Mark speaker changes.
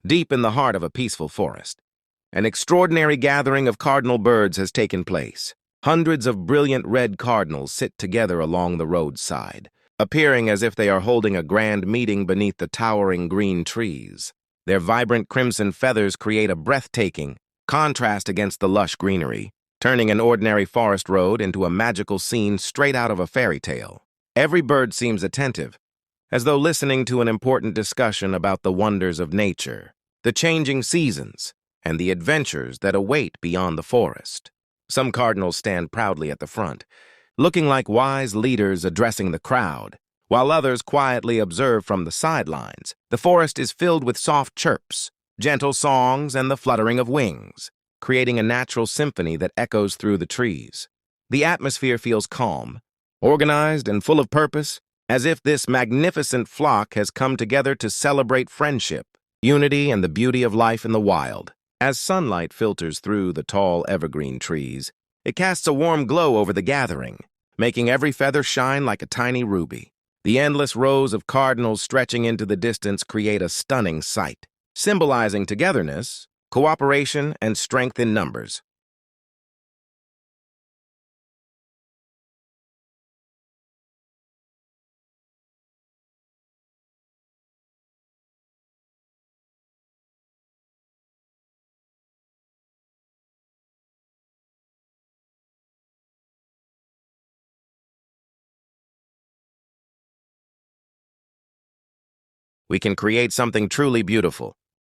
Speaker 1: deep in the heart of a peaceful forest. An extraordinary gathering of cardinal birds has taken place. Hundreds of brilliant red cardinals sit together along the roadside, appearing as if they are holding a grand meeting beneath the towering green trees. Their vibrant crimson feathers create a breathtaking contrast against the lush greenery, turning an ordinary forest road into a magical scene straight out of a fairy tale. Every bird seems attentive, as though listening to an important discussion about the wonders of nature, the changing seasons, and the adventures that await beyond the forest. Some cardinals stand proudly at the front, looking like wise leaders addressing the crowd, while others quietly observe from the sidelines. The forest is filled with soft chirps, gentle songs, and the fluttering of wings, creating a natural symphony that echoes through the trees. The atmosphere feels calm, organized, and full of purpose, as if this magnificent flock has come together to celebrate friendship, unity, and the beauty of life in the wild. As sunlight filters through the tall evergreen trees, it casts a warm glow over the gathering, making every feather shine like a tiny ruby. The endless rows of cardinals stretching into the distance create a stunning sight, symbolizing togetherness, cooperation, and strength in numbers. We can create something truly beautiful.